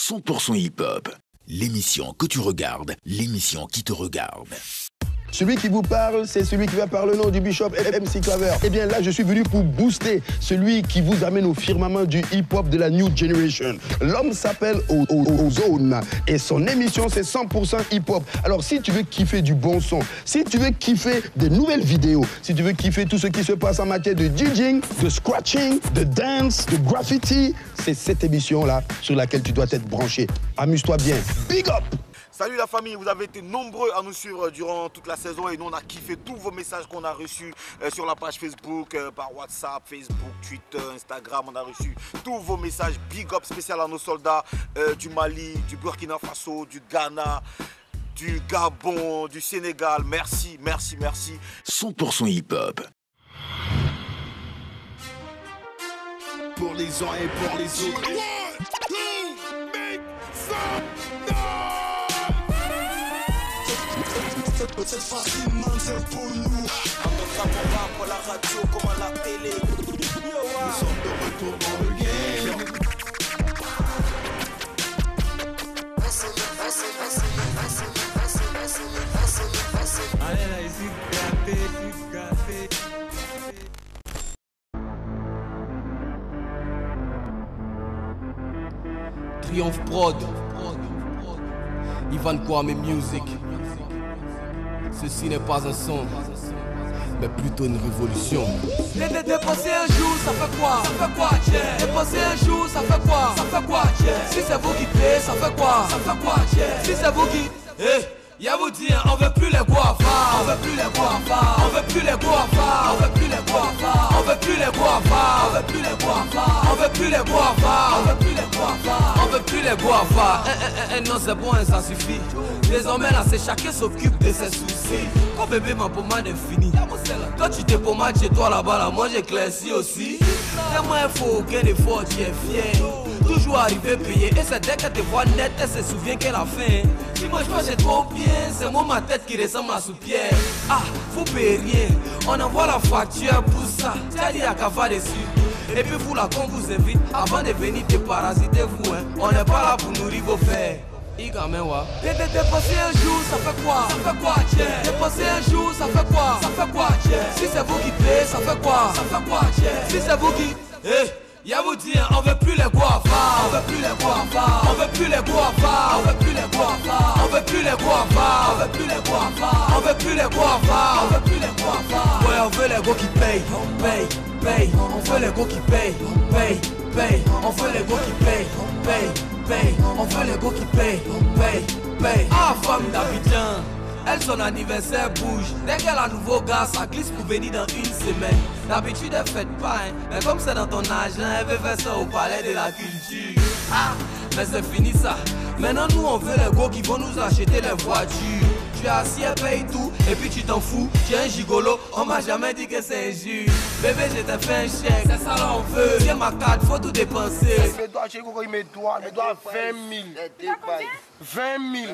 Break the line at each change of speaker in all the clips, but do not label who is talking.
100% hip-hop. L'émission que tu regardes, l'émission qui te regarde.
Celui qui vous parle, c'est celui qui va par le nom du Bishop MC Claver. Eh bien là, je suis venu pour booster celui qui vous amène au firmament du hip-hop de la New Generation. L'homme s'appelle Ozone et son émission, c'est 100% hip-hop. Alors si tu veux kiffer du bon son, si tu veux kiffer des nouvelles vidéos, si tu veux kiffer tout ce qui se passe en matière de DJing, de scratching, de dance, de graffiti, c'est cette émission-là sur laquelle tu dois être branché. Amuse-toi bien. Big up!
Salut la famille, vous avez été nombreux à nous suivre durant toute la saison et nous on a kiffé tous vos messages qu'on a reçus sur la page Facebook, par WhatsApp, Facebook, Twitter, Instagram. On a reçu tous vos messages. Big up spécial à nos soldats du Mali, du Burkina Faso, du Ghana, du Gabon, du Sénégal. Merci, merci, merci.
100% hip-hop.
Pour les uns et pour les autres. Cette facile, man, c'est pour nous.
Pour la radio comme à la télé.
Nous sommes de retour dans le game.
Allez là, ici, gâté. Triomphe Prod, Ivan Kwame Music. Ceci n'est pas un son, mais plutôt une révolution. Dépenser un jour, ça fait quoi? Ça fait quoi, tiens? Dépenser un jour, ça fait quoi? Ça fait quoi, tiens? Si c'est vous qui payez, ça fait quoi? Ça fait quoi, tiens? Si c'est vous qui... Y'a vous dire, on veut plus les guavas, on veut plus les guavas, on veut plus les guavas, on veut plus les guavas, on veut plus les guavas, on veut plus les guavas, on veut plus les guavas, on veut plus les guavas, on veut plus les guavas. Non c'est bon, ça suffit. Désormais là c'est chacun s'occupe de ses soucis. Quand bébé ma pommade est finie, toi tu t'es pommade chez toi là-bas là, moi j'éclaircis aussi. Tellement il faut aucun effort, tu es fier. Toujours arriver payé et c'est dès qu'elle te voit net, elle se souvient qu'elle a faim. Si moi je vois chez toi bien, c'est moi ma tête qui ressemble à sous-pierre. Ah, vous payez rien, on envoie la facture pour ça. T'as dit à qu'à dessus. Et puis vous là qu'on vous invite, avant de venir te parasiter vous hein. On n'est pas là pour nourrir vos fers. Dépenser un jour, ça fait quoi? Ça fait quoi, tiens? Dépenser un jour, ça fait quoi? Ça fait quoi, tiens? Si c'est vous qui payez, ça fait quoi? Ça fait quoi, tiens? Si c'est vous qui... Y'a vous dire, on veut plus les guavas, on veut plus les guavas, on veut plus les guavas, on veut plus les guavas, on veut plus les guavas, on veut plus les guavas, on veut plus les guavas, on veut plus les guavas. Ouais, on veut les go qui payent, paye, on veut les go qui payent, paye, on veut les go qui payent, paye, on veut les go qui payent, paye. Ah, femme d'Abidjan, elle son anniversaire bouge. Dès qu'elle a un nouveau gars, ça glisse pour venir dans une semaine. D'habitude elle fait pas hein. Mais comme c'est dans ton âge, elle veut faire ça au palais de la culture. Ah, mais c'est fini ça. Maintenant nous on veut les gars qui vont nous acheter les voitures. Tu es assis, elle paye tout, et puis tu t'en fous. Tu es un gigolo, on m'a jamais dit que c'est injuste. Bébé je t'ai fait un chèque, c'est ça là on veut. Tiens ma carte, faut tout dépenser.
Il me doit 20 000. 20 000.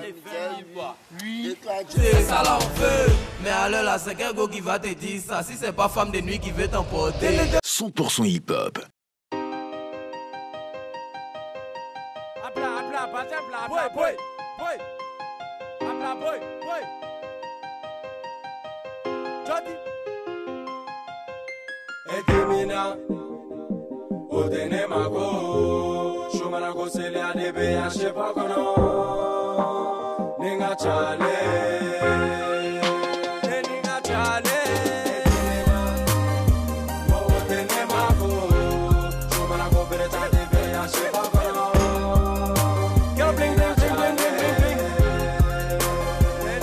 Oui.
C'est ça là on veut. Mais alors là c'est quel go qui va te dire ça? Si c'est pas femme de nuit qui veut t'emporter.
100% hip-hop.
Etimina Odene mago Shumana go sele adebe ya shepa kono Ninga chale Ninga chale Odene mago Shumana go bereta adebe ya shepa kono Girl bling bling bling bling bling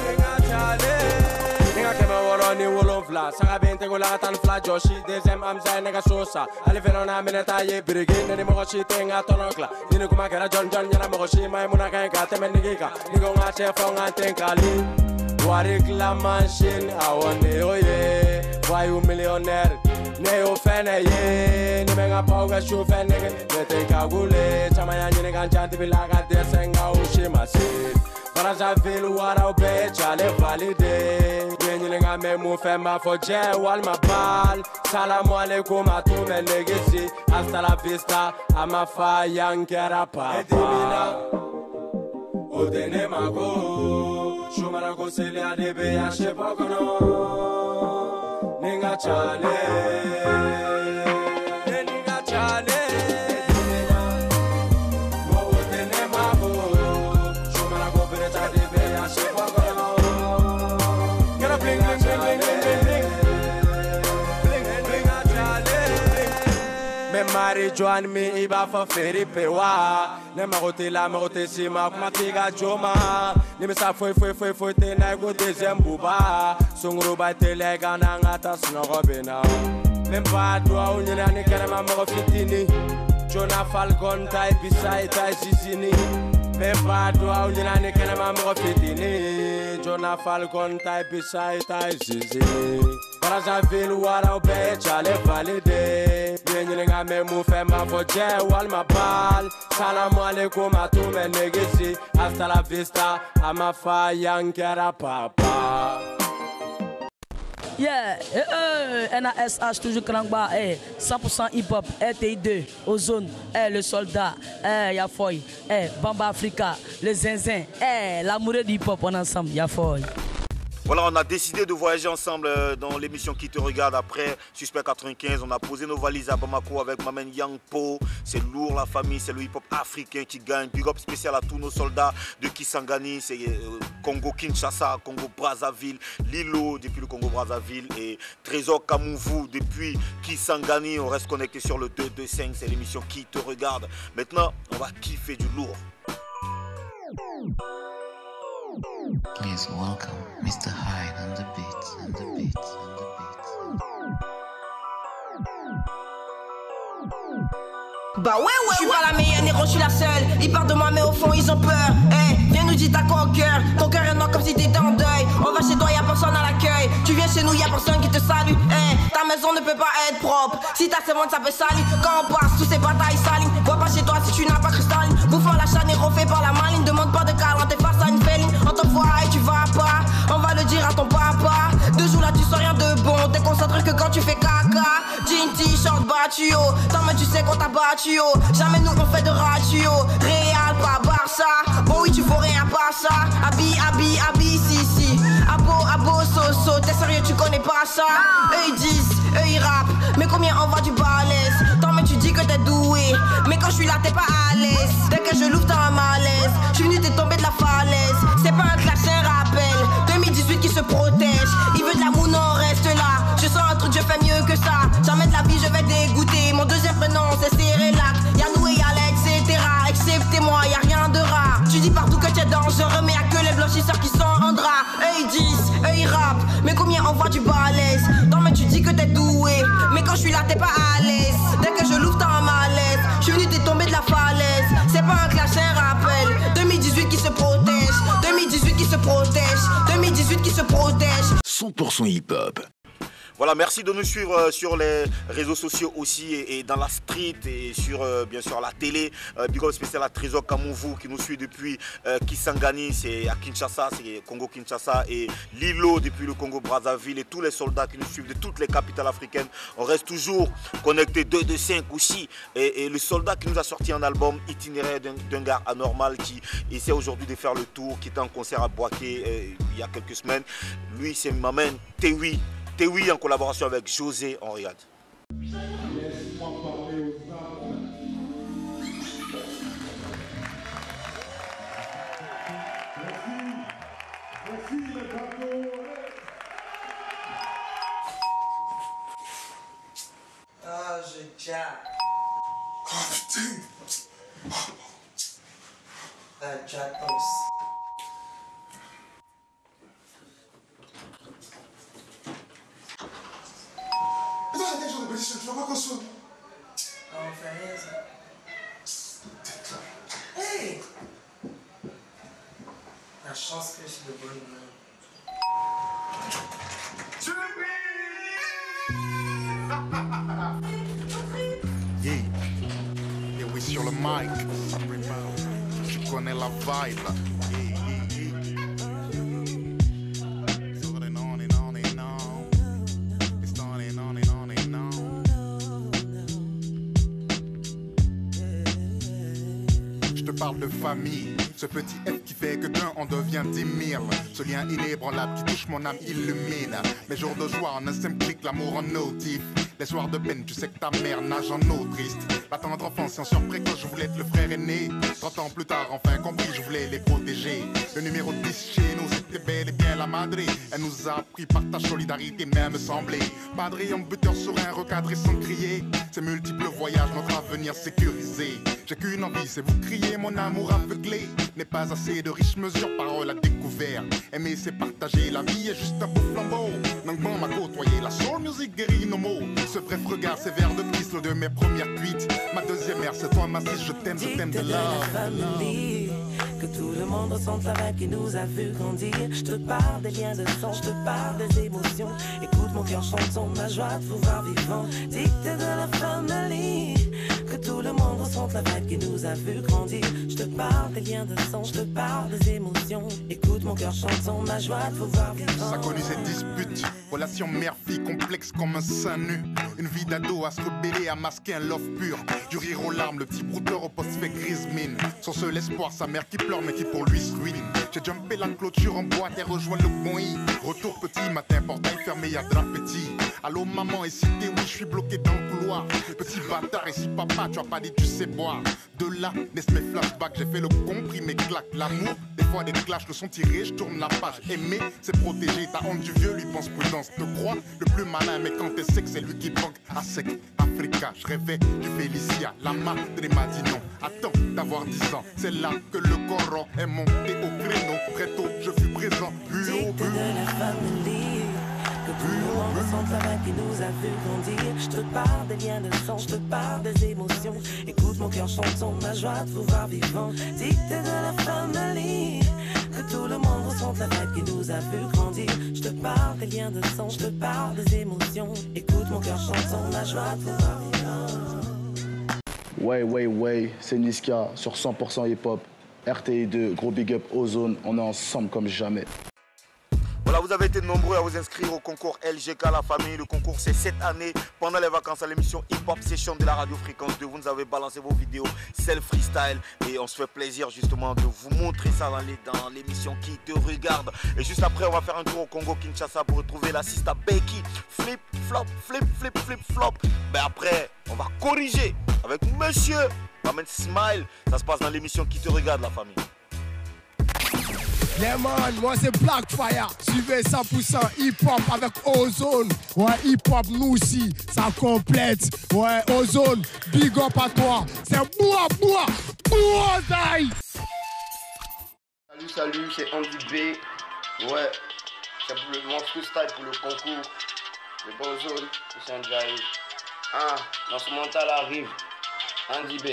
Ninga chale Ninga kema waroni wolon fla Saka binte go la tan fla Joshi deuxième amza nega sosa Ali fena na mineta ye birigi Nini mogoshi tenga tonokla Nini kuma kera John Yana mogoshi mai muna kenka Teme nigika Nigo nga chefo nga tenkali Warik la machine Awone oye Wayu millionnaire Neo fene ye Nime nga pauga shu fene Nete kagule Chama ya njini kanchanti Bilaga desenga ushima sit Brazzaville wara ube chale valide Yenye nga memu fema foje wal mabal Salamu alaikum atume negesi Hasta la vista amafa yankera papa Edimina Otene mako Shumara ko sele adebe ya shepokono Ninga chale Ninga chale Otene mako Shumara ko bereta adebe ya shepokono Get up bling bling bling bling bling bling Me mari joan mi iba fa feri pewa Ne marote la marote si ma kuma tiga joma Ni me sa foi te na go deuxième buba Sungro ba te le gana ngata snogo bena Même pas doa unyana ni kana ma mo fitini Jona Falcon tai bisai tai zizini Même pas doa unyana ni kana ma mo fitini Jona Falcon tai bisai tai zizini Brazzaville wara o be chale valide Yenyelinga me mu fe ma foje wal ma bal Salamu alaikum a tous mes négociés Hasta la vista a ma fa yankera papa
Yeah, NASH toujours Krangba, 100% hip-hop, RTI2, Ozone, le soldat, Yafoy, Bamba Africa, le zinzin, l'amoureux du hip-hop, on est ensemble, Yafoy.
Voilà, on a décidé de voyager ensemble dans l'émission Qui te regarde. Après Suspect 95, on a posé nos valises à Bamako avec Mamen Yang Po. C'est lourd la famille, c'est le hip-hop africain qui gagne. Big up spécial à tous nos soldats de Kisangani. C'est Congo-Kinshasa, Congo-Brazzaville, Lilo depuis le Congo-Brazzaville et Trésor Kamouvu depuis Kisangani. On reste connecté sur le 225, c'est l'émission Qui te regarde. Maintenant, on va kiffer du lourd.
Please welcome Mr. Hyde on the beats, on the beats, on the beats.
Bah ouais, je suis pas la meilleure négro, je suis la seule. Ils parlent de moi mais au fond ils ont peur. Viens nous dire t'as quoi au cœur. Ton cœur est noir comme si t'étais en deuil. On va chez toi, y'a personne à l'accueil. Tu viens chez nous, y'a personne qui te salue. Ta maison ne peut pas être propre. Si ta servante ça peut salir. Quand on passe, tous ces batailles salines. Va pas chez toi si tu n'as pas cristalline. Bouffant la chaîne et refait par la maline. Demande pas de câlin, t'es face à une féline. On t'envoie et tu vas pas. On va le dire à ton papa. 2 jours là tu sens rien de bon. T'es concentré que quand tu fais caca. Jean, t-shirt, battu yo. Tant mais tu sais qu'on t'a battu yo. Jamais nous on fait de ratio. Real, pas Barça. Bon oui tu vaux rien pas ça. Abi, si, si. Abo, so. T'es sérieux tu connais pas ça. Eux ils disent, eux ils rappent. Mais combien on va du balèze. Tant mais tu dis que t'es doué. Mais quand je suis là t'es pas à l'aise. Dès que je l'ouvre t'as un malaise. Je suis venu t'es tombé de la falaise. C'est pas un clash, c'est un rappel. 2018 qui se protège. Il veut de l'amour, non reste là. Je sens un truc, je fais mieux que ça. Jamais de la vie je vais dégoûter. Mon deuxième prénom c'est Cérélac. Y'a nous et y'a etc. Acceptez-moi, y'a rien de rare. Tu dis partout que tu es dangereux, mais y'a que les blanchisseurs qui sont en drap. Eux ils disent, eux ils rappent. Mais combien on voit du balèze. Non mais tu dis que t'es doué. Mais quand je suis là t'es pas à l'aise. Dès que je l'ouvre t'as un malaise. Je suis venu t'es tombé de la falaise. C'est pas un clash, c'est un rappel. 2018 qui se protège. 2018 qui se protège. 2018 qui se protège.
100% hip-hop.
Voilà, merci de nous suivre sur les réseaux sociaux aussi et dans la street et sur bien sûr la télé. Big up spécial à Trésor Kamouvu qui nous suit depuis Kisangani, c'est à Kinshasa, c'est Congo-Kinshasa et Lilo depuis le Congo-Brazzaville et tous les soldats qui nous suivent de toutes les capitales africaines. On reste toujours connectés 225 aussi. Et le soldat qui nous a sorti un album Itinéraire d'un gars anormal qui essaie aujourd'hui de faire le tour, qui était en concert à Boaké il y a quelques semaines. Lui, c'est Mamen Tewi. Tewi en collaboration avec José, on regarde.
Ah, je jack.
Oh putain.
Jack
Tu vas pas qu'on soit.
Ah, on fait rien ça. Hey! La chance que je suis de bonne main.
Yeah, oui sur le mic. Tu connais la vibe. Parle de
famille. Ce petit F qui fait que d'un on devient 10 000. Ce lien inébranlable qui touche mon âme illumine. Mes jours de joie en un simple clic, l'amour en notif. Les soirs de peine, tu sais que ta mère nage en eau triste. La tendre enfance, en surpris quand je voulais être le frère aîné. 30 ans plus tard, enfin compris, je voulais les protéger. Le numéro 10 chez nous, c'était bel et bien la madré. Elle nous a appris par ta solidarité, même semblé. Padré en buteur serein, recadré sans crier. Ces multiples voyages, notre avenir sécurisé. J'ai qu'une envie, c'est vous crier, mon amour aveuglé. N'est pas assez de riches mesures, paroles à découvert. Aimer, c'est partager, la vie est juste un beau flambeau. Nangban m'a côtoyé, la soul music guérit nos mots. Ce bref regard, ces vers de Christ de mes premières cuites. Ma deuxième mère, c'est toi, ma fille, je t'aime de love.
Que tout le monde ressente la vibe qui nous a vu grandir. Je te parle des liens de sang, je te parle des émotions. Écoute mon cœur chanson, ma joie de vous voir vivant. Dictée de la famille. Que tout le monde ressente la vibe qui nous a vu grandir. Je te parle des liens de sang, je te parle des émotions. Écoute mon cœur chanson, ma joie de vous voir vivant.
Ça connu ces disputes, relation mère-fille complexe comme un sein nu. Une vie d'ado à se rebeller, à masquer un love pur. Du rire aux larmes, le petit brouteur au poste fait grise mine. Son seul espoir, sa mère qui pleure mais qui pour lui se ruine. J'ai jumpé la clôture en boîte et rejoint le bon i. Retour petit matin, portail fermé, y'a drap petit. Allô maman, et si t'es oui, je suis bloqué dans le couloir. Petit bâtard, et si papa, tu as pas dit tu sais boire. De là, naissent mes flashbacks, j'ai fait le comprimé claque. L'amour, des fois des clashs, le son tiré, je tourne la page. Aimer, c'est protéger, ta honte du vieux, lui pense prudence. Te crois le plus malin, mais quand t'es sec, c'est lui qui banque à sec. Africa, je rêvais du Félicia, la madre m'a dit non. Attends d'avoir 10 ans, c'est là que le corps est monté au créneau. Très tôt, je fus présent, vu au but.
Que tout le monde ressente la vibe qui nous a vu grandir. Je te parle des liens de sang, je te parle des émotions. Écoute mon cœur chanson, ma joie de vous voir vivant. Dictée de la famille. Que tout le monde ressente la vibe qui nous a vu grandir. Je te parle des liens de sang, je te parle des émotions. Écoute mon cœur chanson, ma joie de vous voir vivant.
Ouais, c'est Niska sur 100% hip-hop. RTI2, gros big up Ozone, on est ensemble comme jamais.
Voilà, vous avez été nombreux à vous inscrire au concours LGK La Famille. Le concours, c'est cette année, pendant les vacances, à l'émission Hip Hop Session de la radio Fréquence 2. Vous nous avez balancé vos vidéos self-freestyle et on se fait plaisir justement de vous montrer ça dans l'émission Qui te regarde. Et juste après, on va faire un tour au Congo-Kinshasa pour retrouver la Sista Becky. Flip, flop, flip, flip, flip, flop. Ben après, on va corriger avec Monsieur Maman Smile. Ça se passe dans l'émission Qui te regarde, la famille.
Yeah man, moi c'est Blackfire, suivez 100% hip-hop avec Ozone. Ouais, hip-hop nous aussi, ça complète. Ouais, Ozone, big up à toi. C'est boua, die.
Salut, c'est Andy B. Ouais, c'est pour le mon freestyle pour le concours. Le bon Ozone, c'est un Jai. Dans ce mental arrive. Andy B.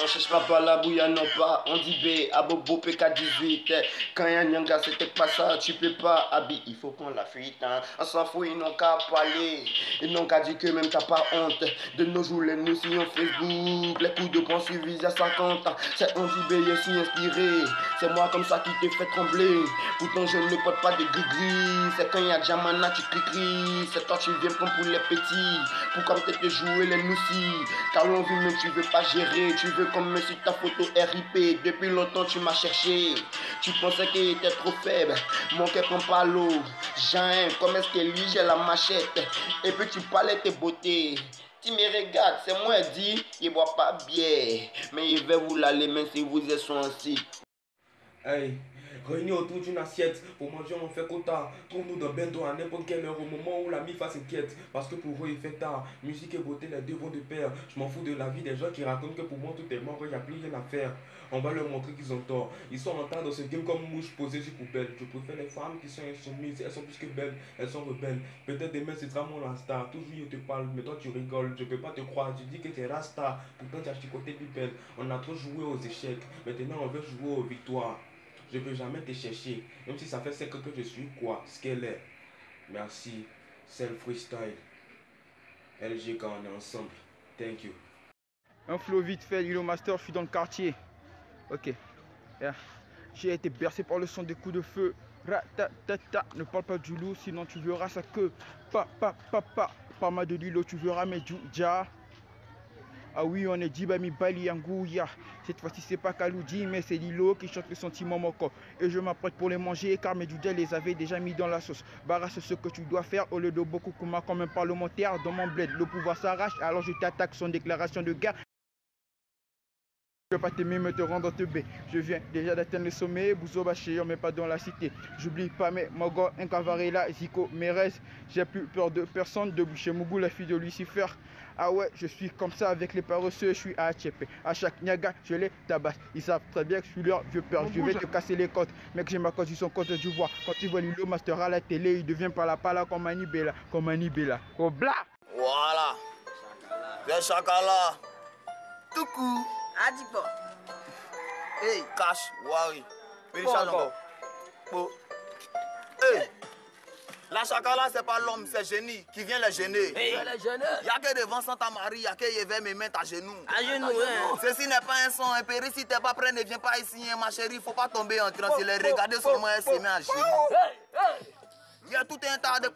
On cherche pas par la bouille, non pas. On dit B, à Bobo PK18. Quand y'a Nyanga, c'était pas ça, tu peux pas. Abi, il faut prendre la fuite. Hein. On s'en fout, ils n'ont qu'à parler. Ils n'ont qu'à dire que même t'as pas honte. De nos jours, les nous sur Facebook. Les coups de poing suivis à 50 ans. C'est on dit B, je suis inspiré. C'est moi comme ça qui t'ai fait trembler. Pourtant, je ne porte pas de gris-gris. C'est quand y'a Jamana, tu cries. C'est toi, tu viens comme pour les petits. Pour comme t'es jouer les noussis. Car l'on vit, mais tu veux pas gérer. Tu veux comme si ta photo RIP. Depuis longtemps tu m'as cherché. Tu pensais qu'il était trop faible. Mon cœur prend pas l'eau. Jean, comme est-ce que lui j'ai la machette. Et puis tu parlais tes beautés. Tu me regardes, c'est moi dit. Il boit pas bien. Mais il va vous l'aller même si vous êtes sur un site.
Hey, réunis autour d'une assiette pour manger on fait quota. Trouve-nous dans bento à n'importe quelle heure au moment où la mi-fa s'inquiète. Parce que pour eux il fait tard. Musique et beauté, les deux vont de pair. Je m'en fous de la vie des gens qui racontent que pour moi tout est mort, il n'y a plus rien à faire. On va leur montrer qu'ils ont tort. Ils sont en train dans ce game comme mouches posées sur poubelle. Je préfère les femmes qui sont insoumises. Elles sont plus que belles, elles sont rebelles. Peut-être demain c'est sera mon Rasta. Toujours je te parle, mais toi tu rigoles. Je peux pas te croire, tu dis que tu es Rasta. Pourtant tu as chicoté Pipel. On a trop joué aux échecs. Maintenant on veut jouer aux victoires. Je ne peux jamais te chercher, même si ça fait 5 ans que je suis quoi, ce qu'elle est. Merci, Self Freestyle. LGK, on est ensemble. Thank you.
Un flow vite fait, Lilo Master, je suis dans le quartier. Ok. Yeah. J'ai été bercé par le son des coups de feu. Ra-ta-ta-ta. Ne parle pas du loup, sinon tu verras sa queue. Pa. Pas mal de Lilo, tu verras mes Dja. Ah oui, on est Djibami Bali Angouya. Cette fois-ci, c'est pas Kaloudi, mais c'est Lilo qui chante le sentiment Moko. Et je m'apprête pour les manger, car mes Djoudja les avait déjà mis dans la sauce. Bara, c'est ce que tu dois faire au lieu de beaucoup Kuma comme un parlementaire dans mon bled. Le pouvoir s'arrache, alors je t'attaque sans déclaration de guerre. Je vais pas t'aimer me te rendre te bé. Je viens déjà d'atteindre le sommet, Bouzo Bachéon, mais pas dans la cité. J'oublie pas mes Mogo, Incavarela, Zico, Mérez. J'ai plus peur de personne, de Boucher Mougou, la fille de Lucifer. Ah ouais, je suis comme ça avec les paresseux, je suis à Tchépé. À chaque Niaga, je les tabasse. Ils savent très bien que je suis leur vieux père. Je vais te casser les côtes. Mec, j'ai ma cause sur son côté du vois. Quand il voit Lilo Master à la télé, il devient par la comme Manibela. Comme Manibela. Oh bla!
Voilà. Le chakala. Tout coup.
Adipo.
Hey, cash, wari. Télécharge encore. Oh. Hey. La chakala, c'est pas l'homme, c'est génie qui vient les gêner.
Hey.
Il y a que devant Santa Marie, il y a que Yévé me mettre à genoux.
À genoux, hein.
Ceci n'est pas un son, un péri. Si t'es pas prêt, ne viens pas ici, hein, ma chérie. Faut pas tomber en transe. Il est regardé seulement et s'aimer à genoux. Il y a tout un tas de.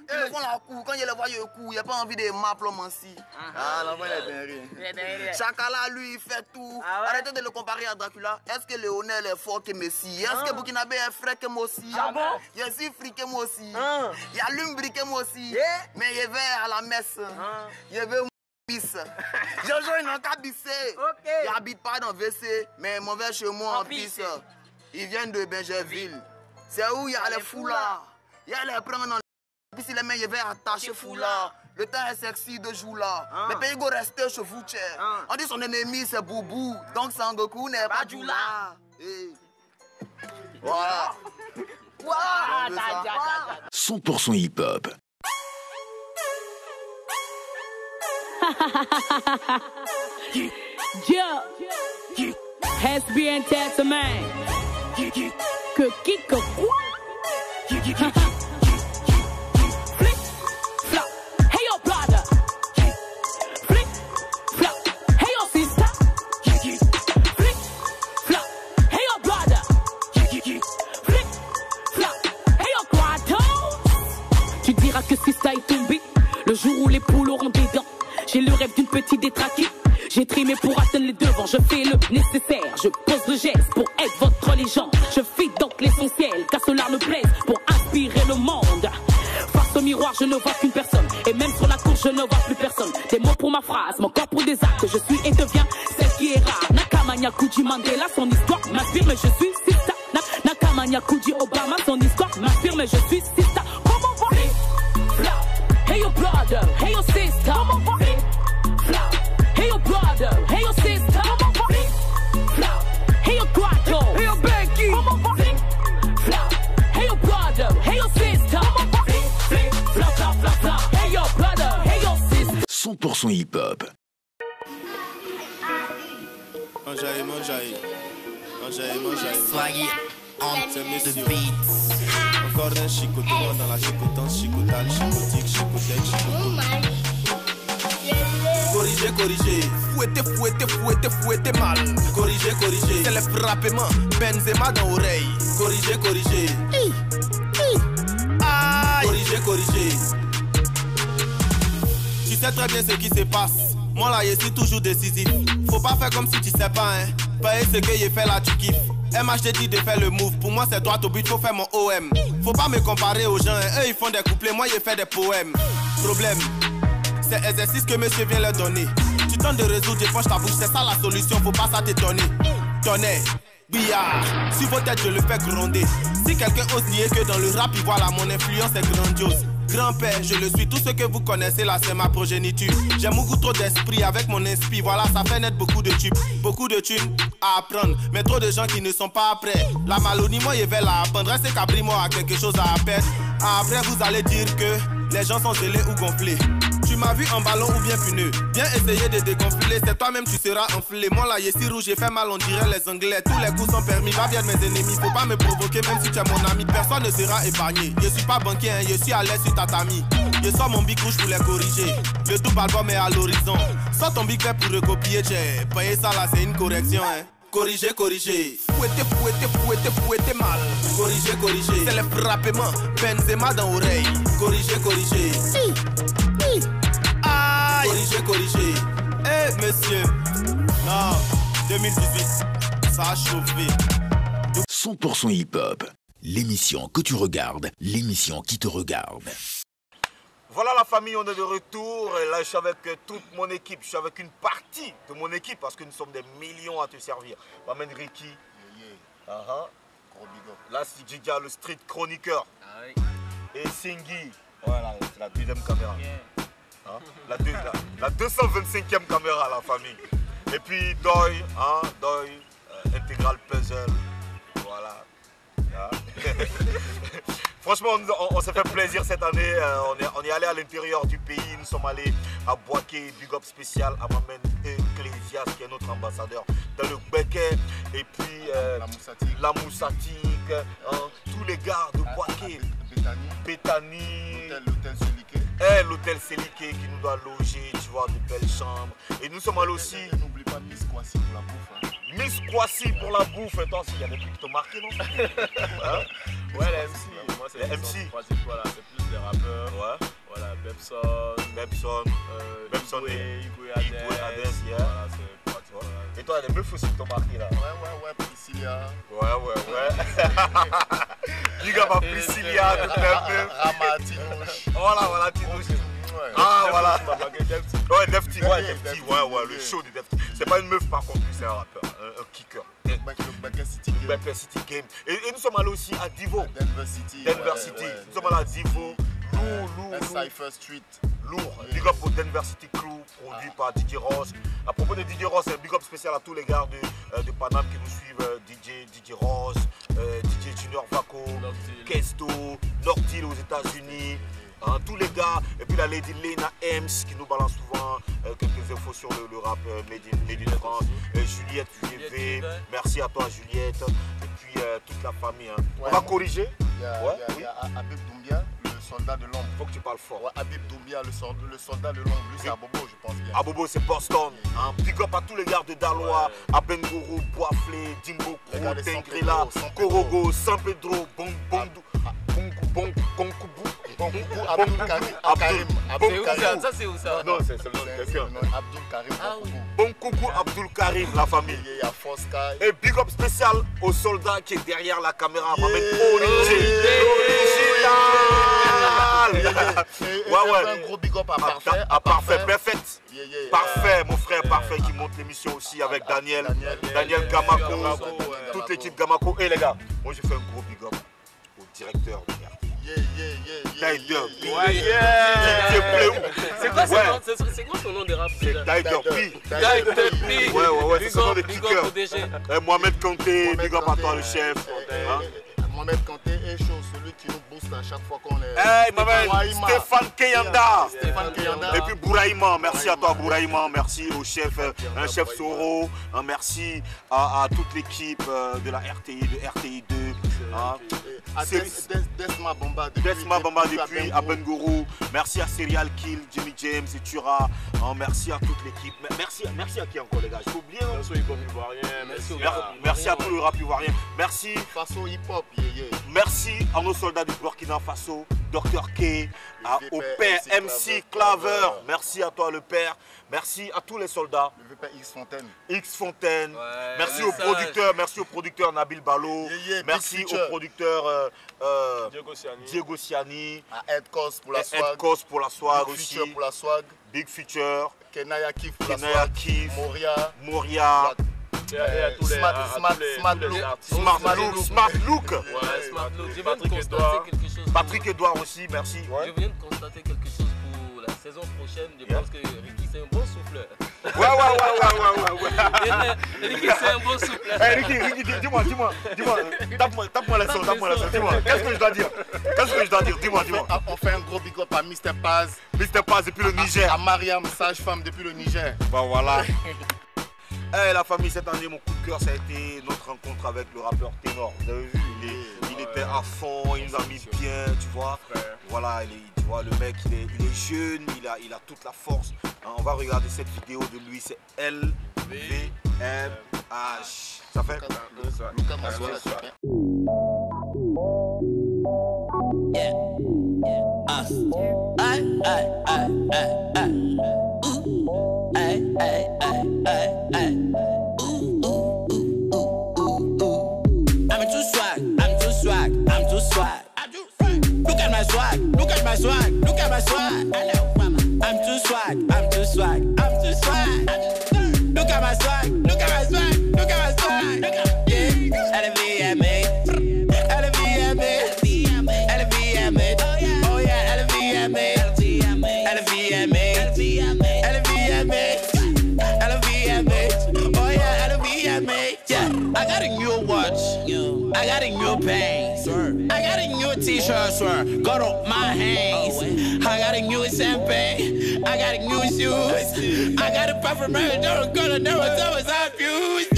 Ils me font la cour, quand je les vois, ils courent. Il n'y a pas envie de m'applaudir. Ah, l'enfant, il est dingue. Chakala, lui, il fait tout. Ah ouais? Arrêtez de le comparer à Dracula. Est-ce que Léonel est fort que Messi? Est-ce que Burkinabé est frais que moi aussi?
Ah bon?
Il y a Zifri que moi aussi. Il y a Lumbri que moi aussi. Mais il va à la messe. Il va au bis. Jojo, il n'a qu'à bisser. Il n'habite pas dans WC, mais mauvais chez moi en pisse. Il vient de Benjerville. C'est où il y a les foulards. Il y a les prendre dans puis si les mains y va attacher foulard, le temps est sexy de jouer là. Mais pays go rester chez vous, on dit son ennemi c'est Boubou, donc Sangoku n'est pas Djoula. Voilà.
100% hip-hop.
Yo, SB Entertainment. Que Kiko quoi? Que Sista est tombé le jour où les poules auront des dents. J'ai le rêve d'une petite détraquée. J'ai trimé pour atteindre les devants. Je fais le nécessaire, je pose le geste pour être votre légende. Je fais donc l'essentiel, car cela me plaise pour inspirer le monde. Face au miroir, je ne vois qu'une personne. Et même sur la course, je ne vois plus personne. Des mots pour ma phrase, mon corps pour des actes. Je suis et deviens celle qui est rare. Nakamanya Kuji Mandela, son histoire m'inspire, mais je suis Sista. Nakamanya Kuji Obama, son histoire m'inspire, mais je suis Sista. Hey your brother, hey your sister, hey your brother, hey your sister, hey your guato, hey your Becky, hey your brother, hey your sister, hey your brother, hey your sister.
100% hip-hop.
Mangeaille. Swaggy on the beats. Encore un chico, tout le monde dans la chicotance, chicotale, chicotique, chicotec, chicotique. Corriger, fouetter mal. Corriger, c'est le frappement, Benzema dans l'oreille. Corriger. Aïe. Corriger. Tu sais très bien ce qui se passe. Moi là, je suis toujours décisif. Faut pas faire comme si tu sais pas, hein. Pas ce que j'ai fait là, tu kiffes. MH dit de faire le move, pour moi c'est droit au but, faut faire mon OM. Faut pas me comparer aux gens, hein. Eux ils font des couplets, moi j'ai fait des poèmes. Problème, c'est exercice que monsieur vient leur donner. Tu tentes de résoudre, je ta bouche, c'est ça la solution, faut pas ça t'étonner. Tonnerre, billard, sur vos têtes je le fais gronder. Si quelqu'un ose nier que dans le rap, il voit là mon influence est grandiose. Grand-père, je le suis, tout ce que vous connaissez là c'est ma progéniture. J'ai beaucoup trop d'esprit avec mon esprit, voilà ça fait naître beaucoup de tubes. Beaucoup de thunes à apprendre, mais trop de gens qui ne sont pas prêts. La malonie, moi je vais la apprendre, c'est qu'après moi a quelque chose à perdre. Après vous allez dire que les gens sont zélés ou gonflés. Tu m'as vu en ballon ou bien puneux. Viens essayer de dégonfler, c'est toi-même tu seras enflé. Moi là, si rouge, j'ai fait mal, on dirait les Anglais. Tous les coups sont permis, va bien de mes ennemis. Faut pas me provoquer, même si tu es mon ami. Personne ne sera épargné. Je suis pas banquier, hein, je suis à l'aise sur tatami. Je sors mon big rouge pour les corriger. Le double album est à l'horizon. Sors ton big vert pour recopier, j'ai payé ça là, c'est une correction, hein. Corriger. Fouetter mal. Corriger, c'est le frappement. Benzema dans l'oreille. Corriger. Aïe. Corriger. 13 messieurs. Non, 2018, ça a chauffé.
100% hip-hop, l'émission que tu regardes, l'émission qui te regarde.
Voilà la famille, on est de retour. Et là, je suis avec toute mon équipe. Je suis avec une partie de mon équipe parce que nous sommes des millions à te servir. On m'amène Ricky. Là, c'est Djidia, le street chroniqueur. Et Singhi. Voilà, c'est la deuxième caméra. La 225e caméra, la famille. Et puis Doy, Doy, intégral puzzle. Voilà. Franchement, on s'est fait plaisir cette année. On est allé à l'intérieur du pays. Nous sommes allés à Boaké, big up spécial à Mamen Ecclésias, qui est notre ambassadeur dans le Béquet. Et puis la Moussatique, tous les gars de Boaké. Bétani. L'hôtel Séliké qui nous doit loger, tu vois, de belles chambres. Et nous sommes allés aussi.
N'oublie pas Miss Kwasi pour la bouffe.
Miss Kwasi pour la bouffe. Attends, il y a des trucs qui t'ont marqué, non?
Ouais, les MC. Moi, c'est les MC. Voilà, c'est plus des rappeurs. Ouais. Voilà, Bebson, Igwe, Hades. Voilà, c'est pratique.
Et toi, il y a des meufs aussi qui t'ont marqué là.
Ouais, Priscilla.
Ouais. Big up à Priscilla, toute la meuf.
Rama, Tinouche.
Voilà, Tinouche. Ah, voilà. Ouais, Defty, le show de Defty. C'est pas une meuf par contre, c'est un rappeur, un kicker. Baker City Game. Et nous sommes allés aussi à Divo.
Denver City.
Nous sommes allés à Divo. Lourd.
Cypher Street.
Lourd. Big up au Denver City Crew, produit par DJ Ross. À propos de DJ Ross, un big up spécial à tous les gars de Paname qui nous suivent. DJ Ross, DJ Junior Vaco, Kesto, Nortil aux États-Unis. Tous les gars, et puis la Lady Lena Ems qui nous balance souvent quelques infos sur le rap Made in France. Juliette VV, merci à toi Juliette, et puis toute la famille. On va corriger.
Il y a Habib Doumbia, le soldat de l'ombre.
Faut que tu parles fort.
Ouais, Habib Doumbia, le soldat de l'ombre. Lui, c'est Abobo, je pense bien.
Abobo, c'est Boston. Big up à tous les gars de Dalois, à Bengourou, Boisflé, Dimbo, Tengrela, Korogo, San Pedro, Bongondou, Konkubu.
Abdul Karim.
Ça c'est où ça?
Non, c'est le nom de quelqu'un.
Abdul Karim.
Bon coucou Abdul Karim, la famille.
Il y a Foskai.
Et big up spécial au soldat qui est derrière la caméra. Original.
Ouais. Un gros big up à Parfait.
Parfait, mon frère Parfait qui monte l'émission aussi avec Daniel Gamako, toute l'équipe Gamako. Et les gars, moi j'ai fait un gros big up au directeur de RT.
C'est quoi son nom de rap?
C'est Tiger P. Ouais, c'est son nom de kicker. Mohamed Kanté, big up à toi le chef.
Mohamed Kanté est chaud, celui qui nous booste à chaque fois qu'on est.
Stéphane Keyanda. Et puis Bouraïman, merci à toi Bouraïman, merci au chef, chef Soro, merci à toute l'équipe de la RTI, de RTI 2.
Desma Bamba
depuis à Bengourou. Merci à Serial Kill, Jimmy James et Tura. Merci à toute l'équipe. Merci à qui encore les gars? J'ai oublié.
Merci au hip-hop ivoirien.
Merci à tout le rap ivoirien. Merci.
Faso hip-hop.
Merci à nos soldats du Burkina Faso, Dr K, au père MC Claver. Merci à toi le père. Merci à tous les soldats.
Le VP
X Fontaine. Merci au producteur Nabil Balo. Merci au producteur Diego Siani.
À Ed Cos
pour la swag aussi.
Pour la swag.
Big Feature.
Kenaya Kif pour la swag.
Moria. Smart Look. Patrick Edouard aussi, merci.
Je viens de constater quelque chose pour la saison prochaine. Je pense que Ricky c'est un bon souffleur.
Ouais.
Ricky c'est un bon souffleur.
Ricky, dis-moi. Tape-moi la sauce, dis-moi. Qu'est-ce que je dois dire? Dis-moi.
On fait un gros big up à Mr. Paz.
Mr. Paz depuis le Niger.
À Mariam, sage-femme depuis le Niger.
Bah voilà. La famille, cette année, mon coup de cœur, ça a été notre rencontre avec le rappeur Ténor. Vous avez vu, il était à fond, il nous a mis bien, tu vois. Voilà, tu vois, le mec, il est jeune, il a toute la force. On va regarder cette vidéo de lui, c'est LVMH. Ça fait
Lucas Massoula.
I'm too swag, I'm too swag, I'm too swag. Look at my swag, look at my swag, look at my swag. I'm too swag, I'm too swag, I'm too swag. Look at my swag, look at my swag, look at my swag. Yeah, LVMA, LVMA, LVMA. Oh yeah, LVMA, LVMA, LVMA, LVMA. Oh yeah, LVMA. Yeah, I got a new watch, I got a new pants, I got a new t-shirt, swear, got up my hands. I got a new champagne, I got a new shoes, I got a perfume, don't gonna never tell us I fuse.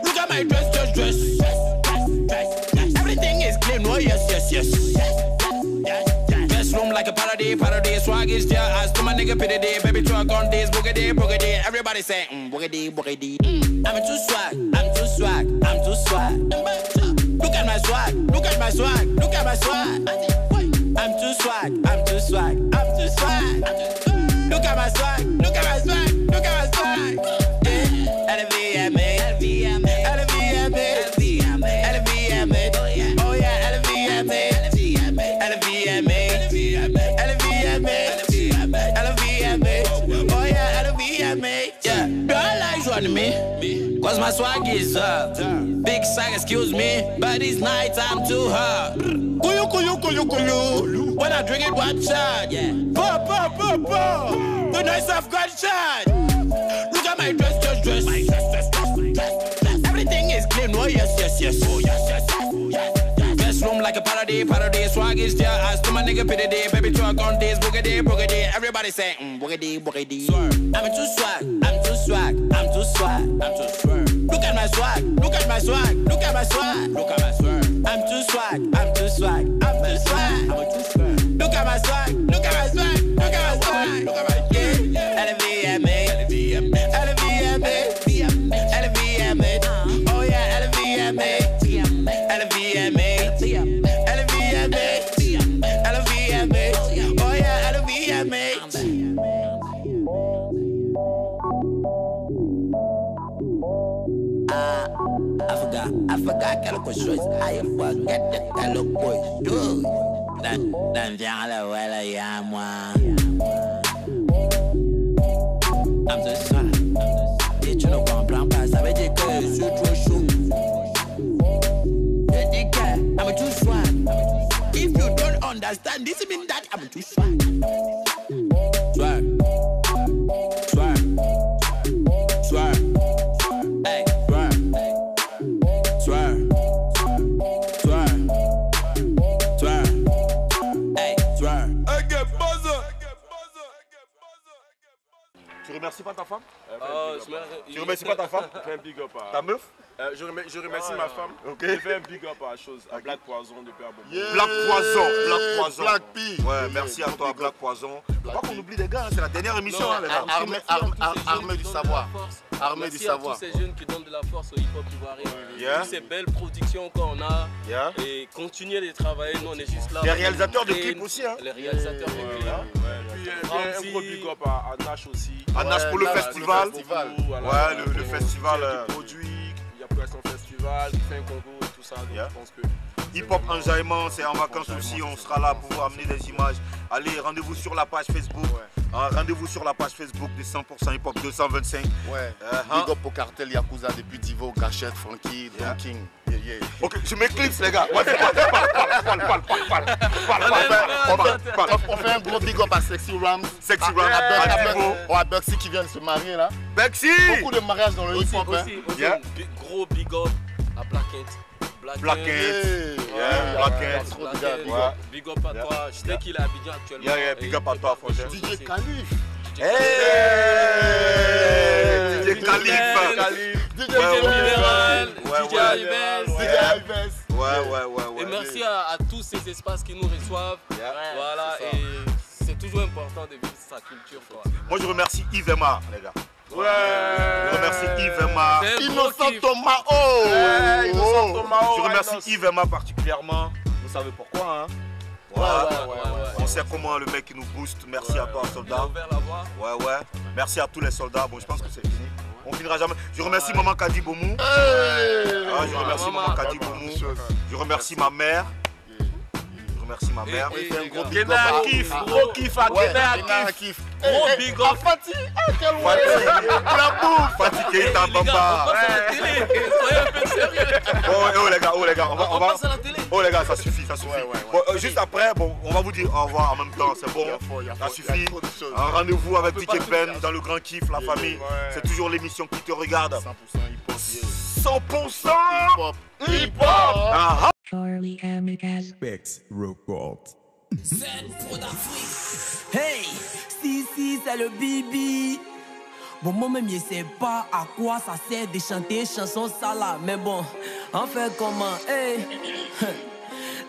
Look at my dress, dress. Everything is clean, oh yes. Dress room like a parody, swag is there. As to my nigga PDD, baby truck on this, boogity. Everybody say, boogity. I'm too swag, I'm too swag, I'm too swag. Look at my swag, look at my swag, look at my swag. I'm too swag, I'm too swag, I'm too swag. Look at my swag, look at my swag, look at my swag. LVMA, LVMA, LVMA, LVMA. Oh yeah, LVMA, LVMA, LVMA, LVMA. Oh yeah, LVMA. Yeah, girl eyes on me, cause my swag is up. Big sack, excuse me, but this night I'm too hot. Kuyu. When I drink it, one shot. Yeah. Pop. The nice I've got shot. Look at my dress. My dress. Everything is clean, oh yes. Oh yes. Dress room like a parody, swag is there. As to my nigga PDD, baby truck on this, boogity. Everybody say, boogity. I'm too swag, I'm too swag, I'm too swag, I'm too swag. Look at my swag, look at my swag, look at my swag, look at my swag. I'm too swag, I'm too swag, I'm too swag, I'm too swag. Look at my swag, look at my swag, look at my swag, look at my yeah. LVMA, LVMA, LVMA. Oh yeah, LVMA, LVMA, LVMA, LVMA. Oh yeah, LVMA. I forgot quelque chose. I forget quelque chose. Dans viens la voilà y'a moi. I'm too swag. Et tu ne comprends pas, ça veut dire que je suis trop chaud. Je dis que I'm too swag. If you don't understand, this means that I'm too swag. Swag. Hey. Swag. Hey.
Tu remercies pas ta femme?
Tu remercies pas ta femme? Fais un big up à
ta meuf?
Je remercie ma femme.
Ok.
Je fais un big up à la chose, à Black Poison depuis un bon moment.
Black Poison. Black P. Ouais, merci à toi, Black Poison. Pas qu'on oublie les gars, c'est la dernière émission, les gars.
Armée du savoir. Armée du savoir.
Merci à tous ces jeunes qui donnent de la force au hip-hop ivoirien. Toutes ces belles productions qu'on a. Et continuer de travailler, nous on est juste là.
Les réalisateurs de clips aussi.
Les réalisateurs de clips.
Puis un gros big up à Nash aussi.
À Nash pour le festival. Ouais, le festival.
Qui produit, il y a Poisson Festival, qui fait un concours et tout ça. Donc je pense que
Hip Hop Enjaillement, c'est en vacances aussi, on sera là pour vous amener des images. Allez, rendez-vous sur la page Facebook. Rendez-vous sur la page Facebook de 100% Hip Hop 225.
Ouais. Big up au cartel Yakuza depuis Divo, Gachette, Frankie, Don King.
Ok, je m'éclipse les gars. Ouais,
on fait un gros big up à Sexy Rams. À Bugsy qui vient de se marier là.
Bugsy.
Beaucoup de mariages dans le hip hop.
Gros big up à Blackhead.
Blackhead.
Big up à toi. Je sais qu'il est à Abidjan actuellement.
Big up à toi, franchement.
DJ Khalif.
DJ Khalif.
DJ Minéral. DJ Alves.
Ouais.
Et merci à tous ces espaces qui nous reçoivent. Voilà, et c'est toujours important de vivre sa culture.
Moi je remercie Yves Emma, les gars.
Ouais.
Je remercie Yves Emma.
Innocent Thomas.
Je remercie Yves Emma particulièrement. Vous savez pourquoi, hein? On sait comment le mec qui nous booste. Merci à toi, soldat. Ouais. Merci à tous les soldats. Bon, je pense que c'est fini. On finira jamais. Je remercie maman Kadi Bomou. Je remercie maman Kadi Bomou. Je remercie ma mère. Merci ma mère. Un gros big up.
Gros kiff à Kif. Gros big up.
Fatih. La bouffe. Fatih Keita Bamba.
Soyez un peu sérieux.
Oh les gars, on va. Oh les gars, ça suffit. Bon, juste après, bon, on va vous dire au revoir en même temps, c'est bon. Ça suffit. Un rendez-vous avec Ticket Pen dans le grand kiff, la famille. C'est toujours l'émission qui te regarde. 100% hip-hop.
Charlie Amigas.
Bex Report.
Hey, si, c'est le Bibi. Bon, moi-même, je sais pas à quoi ça sert de chanter chanson ça là. Mais bon, on fait comment? Hey.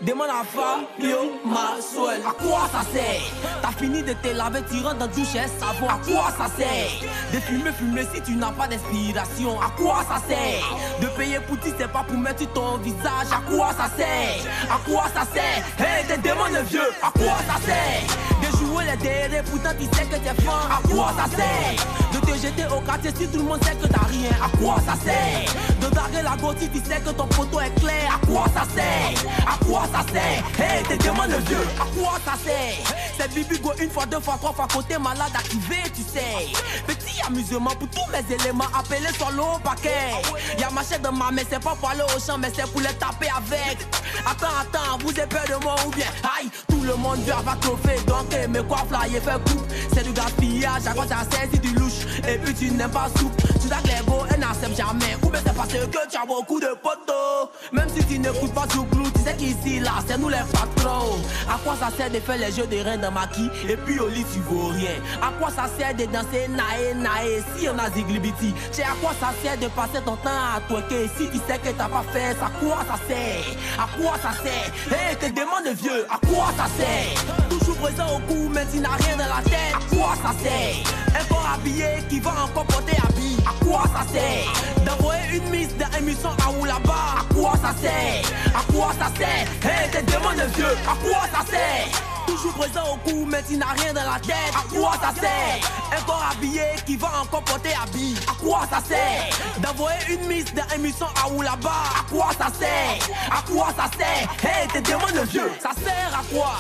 Demande à Fabio Maswell. À quoi ça sert? T'as fini de te laver, tu rentres dans la douche et savon. À quoi ça sert? De fumer si tu n'as pas d'inspiration. À quoi ça sert? De payer pour ti, c'est pas pour mettre ton visage. À quoi ça sert? À quoi ça sert? Hey, te demande vieux. À quoi ça sert? De jouer les derrière, pourtant tu sais que t'es fan. À quoi ça sert? De te jeter au quartier si tout le monde sait que t'as rien. À quoi ça sert? De draguer la gothique, tu sais que ton photo est clair. À quoi ça sert? À quoi ça sert? Hey, te demande le vieux, à quoi ça sert? C'est Bibi Go une fois, deux fois, trois fois, côté malade activé, tu sais. Petit amusement pour tous mes éléments, appelés sur le paquet. Y'a ma chaîne de ma mais c'est pas pour aller au champ, mais c'est pour les taper avec. Attends, vous avez peur de moi ou bien? Aïe, tout le monde vient va chauffer, donc mes coiffes là, il fait coupe. C'est du gaspillage, à quoi ça sert, c'est du louche. Et puis tu n'aimes pas soupe, tu t'as les go et n'acceptes jamais. Ou bien c'est parce que tu as beaucoup de potos. Même si tu n'écoutes pas Zouglou, tu sais qu'ici là, c'est nous les patrons. À quoi ça sert de faire les jeux de reins de maquis et puis au lit tu vaux rien? À quoi ça sert de danser nae si on a ziglibiti? C'est à quoi ça sert de passer ton temps à twerker si tu sais que t'as pas fait? À quoi ça sert? À quoi ça sert? Hey, te demande vieux, à quoi ça sert? Toujours présent au cou mais tu n'as rien dans la tête. À quoi ça sert? Un corps habillé qui va encore porter habit. À quoi ça sert? D'envoyer une mise dans émission à ou là-bas. À quoi ça sert? À quoi ça sert? Hey, te demande vieux, à quoi ça sert? Toujours présent au cou mais tu n'as rien dans la tête. À quoi ça sert? Un corps habillé qui va encore porter habit. À quoi ça sert? D'envoyer une mise dans émission à ou là-bas. À quoi ça sert? À quoi ça sert? Hey, te demande vieux, ça sert à quoi?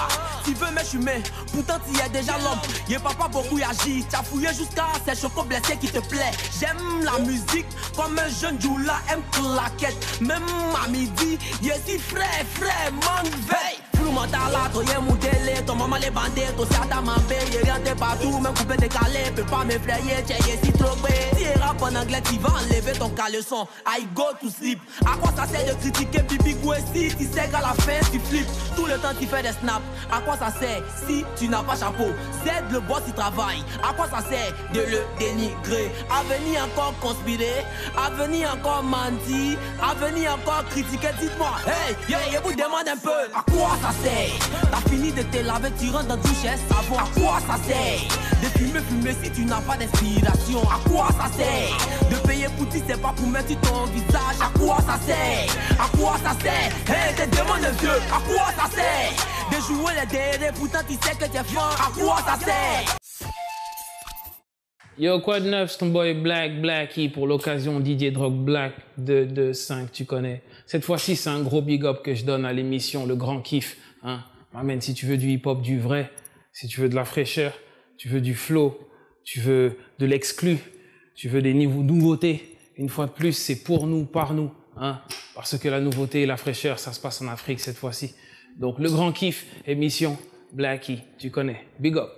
Tu veux m'échumer, pourtant tu es déjà l'homme. Y'a papa beaucoup agi, t'as fouillé jusqu'à ces chocos blessés qui te plaît. J'aime la musique comme un jeune Joula aime claquette. Même à midi, y'a si frais, man veille. Flou mental là, toi y'a mon télé, ton maman les bandés, toi c'est à ta mambé. Y'a rien partout, même coupé décalé, peut pas m'effrayer, t'es si trop bé. Si y'a rap en anglais, tu vas enlever ton caleçon. I go to sleep. À quoi ça sert de critiquer Bibi Gouessi? Tu sais qu'à la fin tu flippes. Tout le temps tu fais des snaps. À quoi ça sert si tu n'as pas chapeau? Z le boss il travaille. À quoi ça sert de le dénigrer? À venir encore conspirer, à venir encore mentir, à venir encore critiquer. Dites-moi, hey, je vous demande un peu, à quoi ça sert? T'as fini de te laver, tu rentres dans douche et savon. À quoi ça sert? De fumer si tu n'as pas d'inspiration. À quoi ça sert? De payer pour ti, c'est pas pour mettre ton visage. À quoi ça sert? À quoi ça sert? Hey, te demande vieux, à quoi ça sert? De jouer les derrière, pourtant tu sais que t'es fort. À quoi ça sert?
Yo, quoi de neuf, c'est ton boy Blackie pour l'occasion DJ Drog Black 225, tu connais. Cette fois-ci, c'est un gros big up que je donne à l'émission Le Grand Kiff. Hein. Amen, si tu veux du hip-hop, du vrai, si tu veux de la fraîcheur, tu veux du flow, tu veux de l'exclu, tu veux des nouveautés, une fois de plus, c'est pour nous, par nous. Hein. Parce que la nouveauté et la fraîcheur, ça se passe en Afrique cette fois-ci. Donc, Le Grand Kiff, émission Blackie, tu connais. Big up.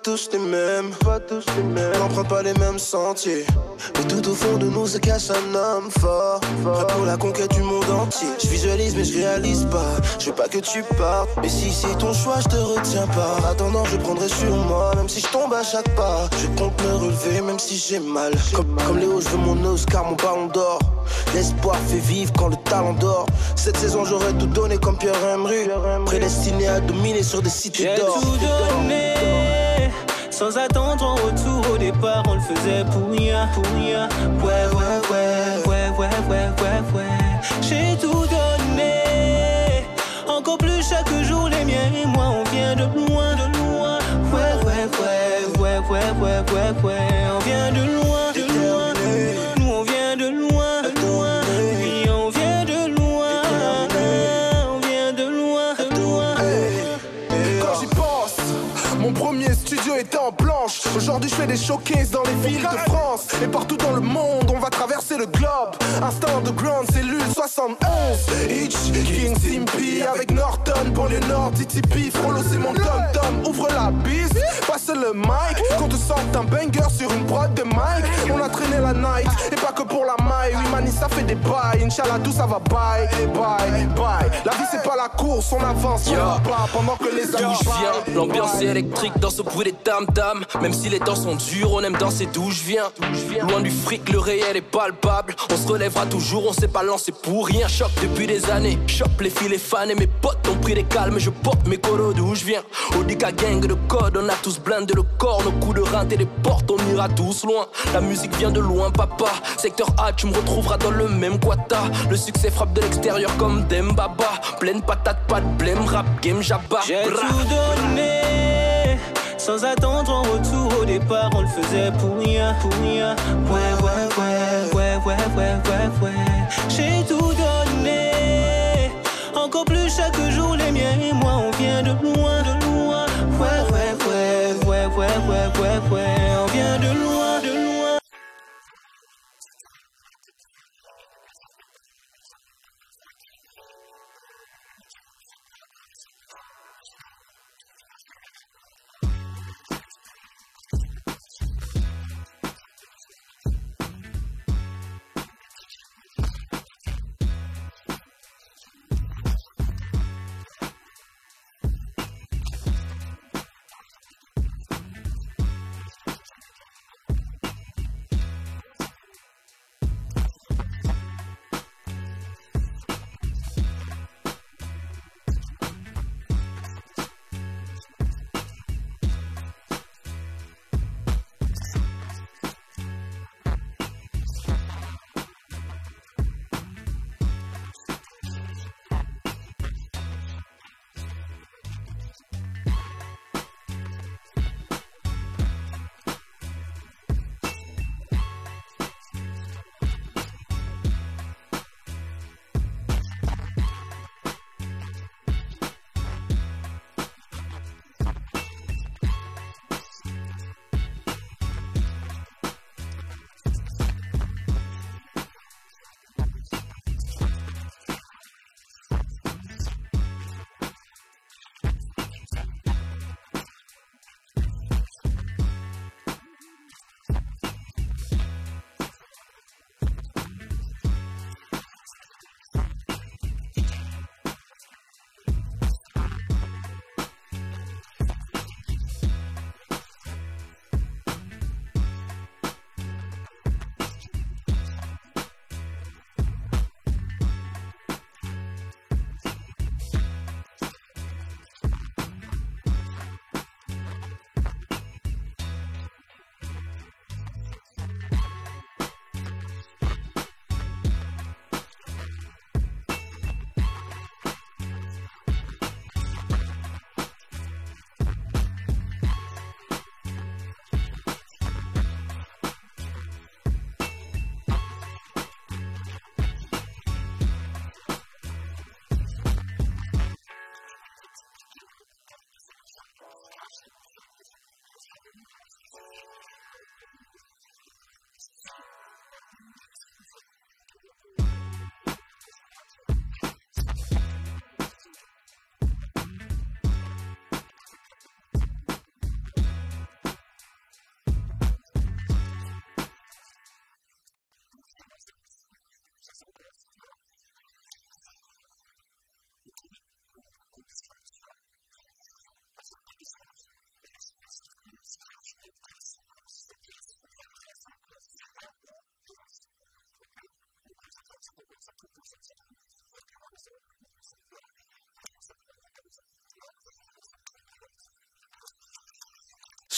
tous les mêmes, on n'emprunte pas les mêmes sentiers. Mais tout au fond de nous se cache un homme fort, prêt pour la conquête du monde entier. Je visualise mais je réalise pas, je veux pas que tu partes. Mais si c'est ton choix, je te retiens pas. En attendant, je prendrai sur moi, même si je tombe à chaque pas. Je compte me relever, même si j'ai mal. Comme Léo, je veux mon Oscar, mon ballon d'or. L'espoir fait vivre quand le talent dort. Cette saison, j'aurais tout donné comme Pierre Emmerich, prédestiné à dominer sur des cités d'or.
J'ai tout donné, sans attendre en retour. Au départ, on le faisait pour rien, pour rien. Ouais. J'ai tout donné, encore plus chaque jour. Les miens et moi, on vient de loin, de loin. Ouais. On vient de loin, de loin. Nous, on vient de loin, de loin. Oui, on vient de loin. On vient de loin, de loin.
Quand j'y pense, mon premier studio était en planche. Aujourd'hui je fais des showcases dans les villes de France. Et partout dans le monde on va traverser le globe. Instant de ground, cellule 71 Hitch, King Simpy avec Norton. Banlieue Nord, DTP, Frollo c'est mon tom-tom. Ouvre la bise, passe le mic. Qu'on te sorte un banger sur une prod de mic. On a traîné la night, et pas que pour la maille. Oui mani ça fait des bails, Inch'Allah tout ça va bye. La vie c'est pas la course, on avance, on va pas. Pendant que les amis
viens, l'ambiance est électrique dans ce bruit des tam-tam. Même si les temps sont durs, on aime danser d'où je viens. Loin du fric, le réel est palpable. On se relèvera toujours, on s'est pas lancé pour rien. Choc depuis des années, chope les filles, les fans et mes potes ont pris des calmes. Je porte mes colos d'où je viens. Odika gang de code, on a tous blindé le corps. Nos coups de rein téléportent, on ira tous loin. La musique vient de loin, papa. Secteur A, tu me retrouveras dans le même quata. Le succès frappe de l'extérieur comme Dembaba. Pleine patate, pas de blême, rap game, jabba.
J'ai tout donné, sans attendre en retour. Au départ on le faisait pour rien, pour rien. Ouais. J'ai tout donné, encore plus chaque jour. Les miens et moi on vient de loin, de loin. Ouais. On vient de loin, de loin.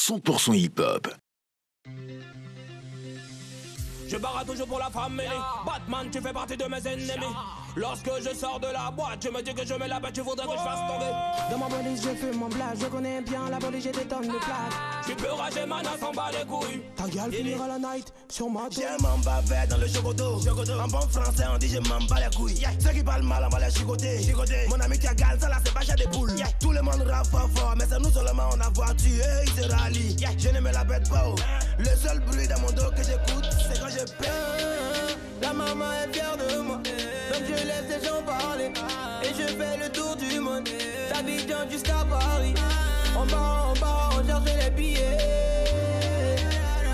100% hip-hop.
Je barre toujours pour la famille. Batman, tu fais partie de mes ennemis. Lorsque je sors de la boîte, tu me dis que je mets la bête, tu voudrais que je fasse tomber.
Dans ma police, je fume mon blague. Je connais bien la police, j'ai des tonnes de plaques.
Tu peux rager, man, à s'en bat les couilles.
Ta gueule finira la night sur ma
J'ai un mamba vert dans le chocoto. En bon français, on dit je m'en bats les couilles. Ceux qui parlent mal, on va les chicoter. Mon ami qui a gale, ça là, c'est pas chat des poules. Tout le monde rappe fort, mais c'est nous seulement, on a voiture. Ils se rallient. Je ne me la pète pas. Le seul bruit dans mon dos que j'écoute, c'est quand je pleure.
La maman est fière de moi, donc je laisse les gens parler. Et je fais le tour du monde, d'Abidjan jusqu'à Paris. On part, on cherche les billets.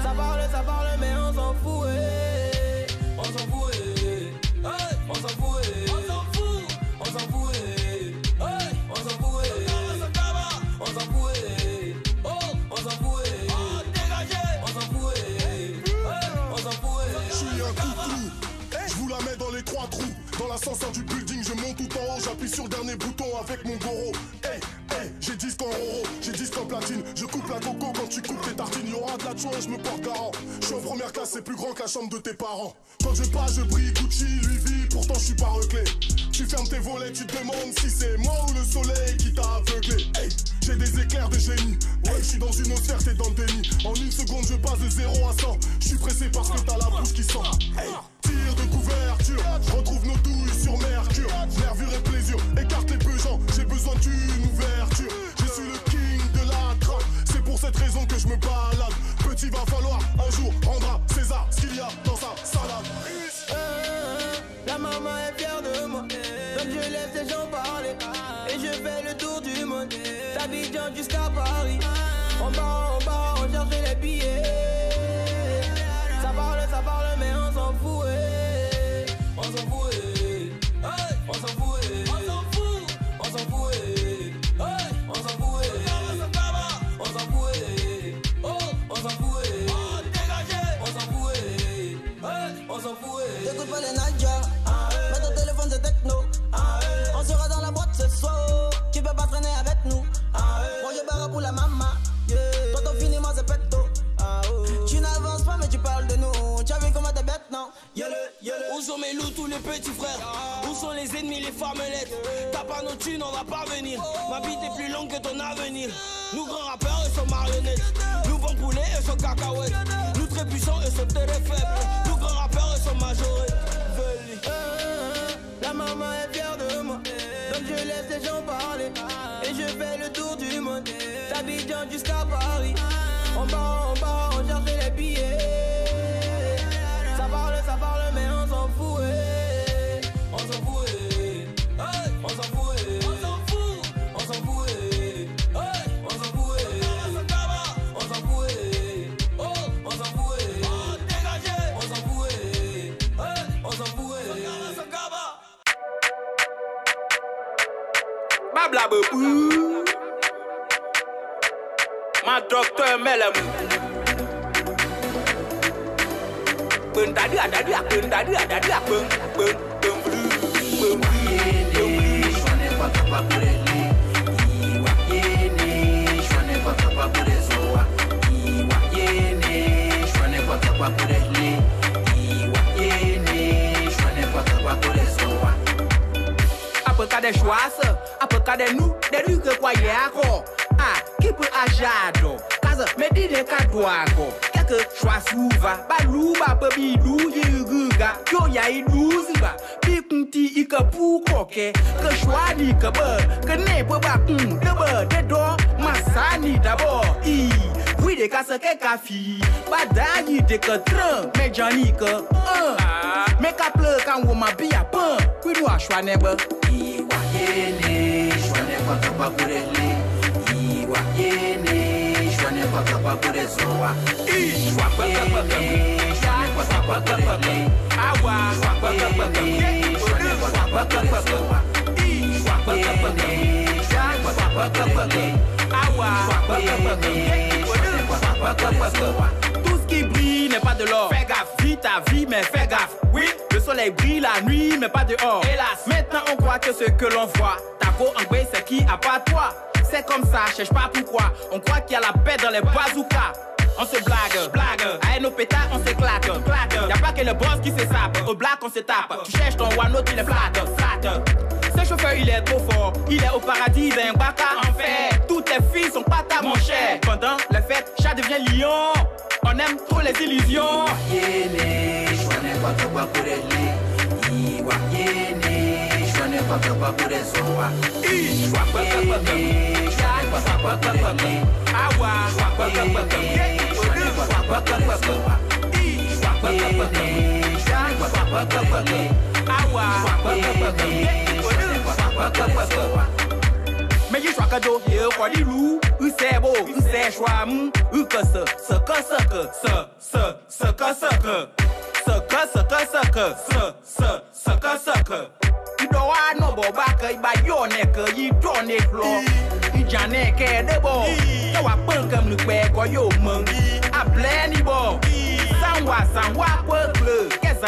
Ça parle, mais on s'en fout.
On s'en fout, on s'en fout, on s'en fout, on s'en fout, on s'en fout, on s'en fout, on s'en fout, dégagez, on s'en fout, on s'en fout.
Je suis un coucou, je vous la mets dans les 3 trous. Dans l'ascenseur du building, je monte tout en haut, j'appuie sur le dernier bouton avec mon goro. Hey, j'ai disque en oro, j'ai disque en platine. Je coupe la coco quand tu coupes tes tartines. Y'aura de la chouin, je me porte garant. Je suis en première classe, c'est plus grand que la chambre de tes parents. Quand je passe, je brille, Gucci, Louis V, pourtant je suis pas reclé. Tu fermes tes volets, tu te demandes si c'est moi ou le soleil qui t'a aveuglé. Hey, j'ai des éclairs de génie. Ouais, je suis dans une autre sphère, t'es dans le déni. En une seconde, je passe de 0 à 100. Je suis pressé parce que t'as la bouche qui sent. Hey, tir de couverture, retrouve nos douilles sur Mercure. Nervure et plaisir, écarte les pesants. J'ai besoin d'une ouverture. Je suis le king de la trappe. C'est pour cette raison que je me balade. Petit, va falloir un jour rendre à César ce qu'il y a dans sa salade.
La maman est fière de moi, donc je laisse les gens parler. Et je fais le tour du monde, d'Abidjan jusqu'à Paris. On part, on cherche les billets. Ça parle, mais on s'en fout.
On s'en fout, on s'en fout, on s'en fout, on s'en fout, on s'en fout, on s'en fout, on s'en fout, dégagez, on s'en fout, on s'en fout.
T'écoutes pas les Nadia, mais ton téléphone c'est techno. On sera dans la boîte ce soir, tu peux pas traîner avec nous. Moi je barre pour la maman, toi ton finiment c'est péto. Tu n'avances pas mais tu parles de nous, tu as vu comment t'es bête non?
Où sont mes loups, tous les petits frères? Où sont les ennemis, les farmelettes? T'as pas nos thunes, on va pas venir. Ma bite est plus longue que ton avenir. Nous grands rappeurs, eux sont marionnettes. Nous bons poulets, eux sont cacahuètes. Nous très puissants, eux sont très faibles. Nous grands rappeurs, eux sont majorés.
La maman est fière de moi, donc je laisse les gens parler. Et je fais le tour du monde, d'Abidjan jusqu'à Paris. On part, on cherche les billets. Ça parle, mais on s'en fout.
On s'en fout, on s'en fout, on s'en fout, on s'en fout, on s'en fout, on s'en fout, on s'en fout, dégagez, on s'en fout, on s'en fout.
Babla bebou, ma docteur Melamou. Pun tadi ada dia, pun tadi ada dia, pun Apa cadê choaça? Apa cadê nu? Dari ke kwaye ako? Ah, kipu ajado. Casa medine kadwago. Que choix souva, baluba babidu yuga, yo ya iduziba, pikunti ikapu koke, que choix ni kaba, que ne peut pas de do, masani d'abord, oui de casse que kafi, badani de que train, mais Johnny que, mais kaple quand on m'a bien pan, puis nous a choix neba, iwa yene, choix neba kaba kurele, iwa yene. Je n'ai pas capable de zoa. Je vois pas capable de awa. Je vois pas capable de je vois pas capable de je vois pas capable de je vois pas capable de awa. Je vois pas capable de tout ce qui brille n'est pas de l'or. Fais gaffe, vis ta vie mais fais gaffe. Oui, le soleil brille la nuit mais pas dehors. Hélas, maintenant on croit que ce que l'on voit. Ta peau en gris c'est qui à pas toi. c'est comme ça, cherche pas pourquoi. On croit qu'il y a la paix dans les bazookas. On se blague, avec nos pétards on s'éclate, Y'a pas que le boss qui se sape, au black on se tape. Tu cherches ton wano, tu les flattes. Ce chauffeur il est trop fort, il est au paradis d'un baka en fait. Toutes les filles sont patates mon cher. Pendant les fêtes, chat devient lion. On aime trop les illusions. Yéné, chouané quoi que quoi pour les Iwa yéné, chouané quoi que quoi pour les soa. Iwa yéné, chouané quoi que quoi pour les Awa, chouané quoi que quoi pour les Iwa yéné, chouané quoi que quoi pour les Awa, mais il choix que d'eau, il croit du loup, il c'est beau, il c'est choix, il que il doit no boba que il bayonne que il donne flo, il j'en est que de bon, il va prendre comme le père quoi yo man, à plein niveau, sans wa peuple, qu'est-ce